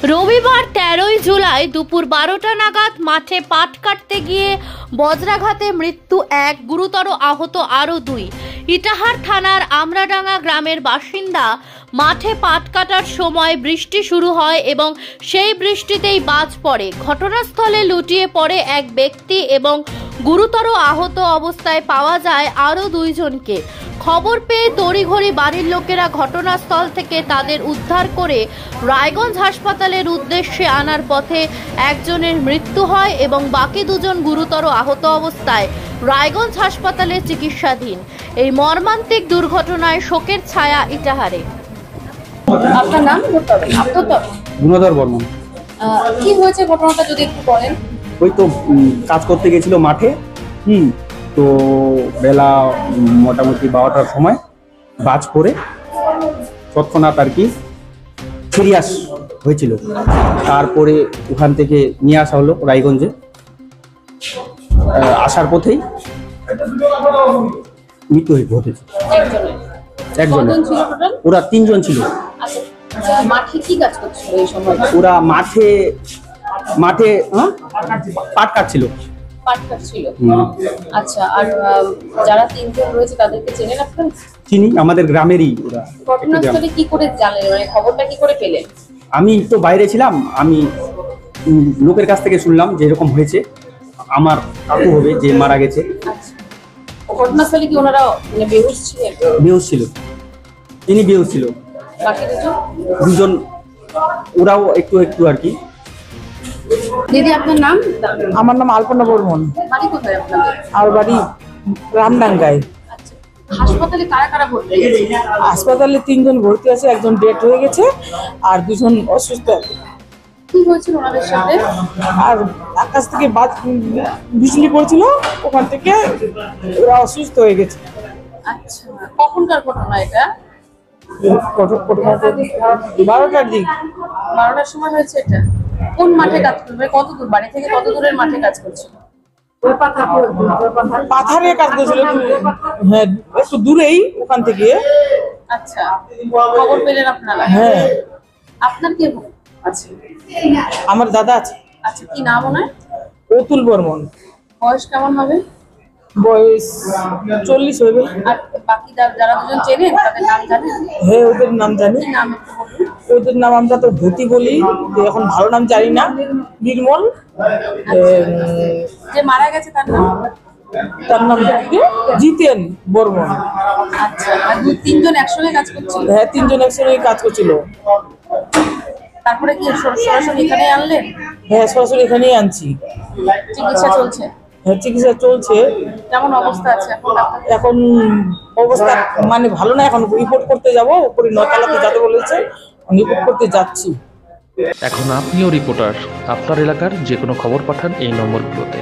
রবিবার 13ই জুলাই দুপুর 12টা নাগাদ মাঠে পাট কাটতে গিয়ে বজ্রাঘাতে মৃত্যু এক, গুরুতর আহত আরও 2। ইটাহার থানার আমরাডাঙ্গা গ্রামের বাসিন্দা। মাঠে পাট কাটার সময় বৃষ্টি শুরু হয় এবং সেই বৃষ্টিতেই বাজ পড়ে। ঘটনাস্থলে লুটিয়ে পড়ে এক ব্যক্তি এবং গুরুতর আহত অবস্থায় পাওয়া যায় আরও 2 জনকে। খবর পেয়ে তড়িঘড়ি বাড়ির লোকেরা ঘটনাস্থল থেকে তাদের উদ্ধার করে রায়গঞ্জ হাসপাতালের উদ্দেশ্যে আনার পথে একজনের মৃত্যু হয় এবং বাকি 2 জন গুরুতর আহত অবস্থায় রায়গঞ্জ হাসপাতালে চিকিৎসাধীন। এই মর্মান্তিক দুর্ঘটনায় শোকের ছায়া ইটাহারে। আপনার নাম? গুণধর বর্মন। কি হয়েছে ঘটনাটা যদি একটু বলেন। ওই তো কাজ করতে গেছিল মাঠে, তো বেলা মোটামুটি 12টার সময় বাজ পড়ে তৎক্ষণাৎ আর কি সিরিয়াস হয়েছিল। তারপরে ওখান থেকে নিয়ে আসা হলো রায়গঞ্জে। আসার পথেই মৃত্যু ঘটেছে একজনের। ওরা 3 জন ছিল। মাঠে কি কাজ করছিল এই সময়? ওরা মাঠে পাট কাটছিল। আচ্ছা, আর যারা 3 জন রয়েছে তাদেরকে চেনেন আপনারা? চিনি, আমাদের গ্রামেরই ওরা। ঘটনাস্থলে কি করে জানলেন, মানে খবরটা কি করে পেলেন? আমি তো বাইরে ছিলাম, আমি লোকের কাছ থেকে শুনলাম যে এরকম হয়েছে, আমার কাকু হবে যে মারা গেছে। আচ্ছা, ঘটনাস্থলে কি ওনারা মানে বেহুশ ছিলেন? বেহুশ ছিল, তিনি বেহুশ ছিল। বাকি 2 জন ওরাও একটু একটু আর কি। দিদি, আপনার নাম? আমার নাম আলপনা বর্মন। বাড়ি কোথায় আপনাদের? আর বাড়ি রামডাঙ্গায়। আচ্ছা, হাসপাতালে কারা কারা ভর্তি আছে? হাসপাতালে 3 জন ভর্তি আছে, একজন ডেথ হয়ে গেছে আর 2 জন অসুস্থ আছে। কি হয়েছিল ওনাদের সাথে? আর আকাশ থেকে বিজলি পড়ছিল, ওখান থেকে ওরা অসুস্থ হয়ে গেছে। আচ্ছা, কখনকার ঘটনা এটা? 12টার দিক। 12টার সময় হয়েছে এটা। কোন মাঠে কাজ করবে? কত দূর বাড়ি থেকে, কত দূরের মাঠে কাজ করছিল? পাথারে কাজ করছিল, হ্যাঁ একটু দূরেই ওখান থেকে। আচ্ছা, খবর পেলেন আপনারা? হ্যাঁ। আপনার কে আছে? আমার দাদা আছে। আচ্ছা, কি নাম ওনার? অতুল বর্মন। বয়স কেমন হবে? বয়স 40 হবে। আর বাকি যারা 2 জন চেনেন তাদের নাম জানেন? হ্যাঁ, ওদের নাম জানি। কি নাম একটু বলুন। ওদের নাম আমরা তো ধুতি বলি, এখন ভালো নাম জানি না। নির্মল। যে মারা গেছে তার নাম? তার নাম জিতেন বর্মন। আচ্ছা, আর 3 জন একসঙ্গে কাজ করছিল? হ্যাঁ, 3 জন একসঙ্গে কাজ করছিল। তারপরে কি সরাসরি এখানে আনলেন? হ্যাঁ, সরাসরি এখানেই আনছি। চিকিৎসা চলছে? হ্যাঁ, চিকিৎসা চলছে। কেমন অবস্থা আছে এখন? এখন অবস্থা মানে ভালো না, এখন রিপোর্ট করতে যাবো, উপরে 9 তলাতে যেতে বলেছে, রিপোর্ট করতে যাচ্ছি। এখন আপনিও রিপোর্টার, আপনার এলাকার যে কোনো খবর পাঠান এই নম্বরগুলোতে।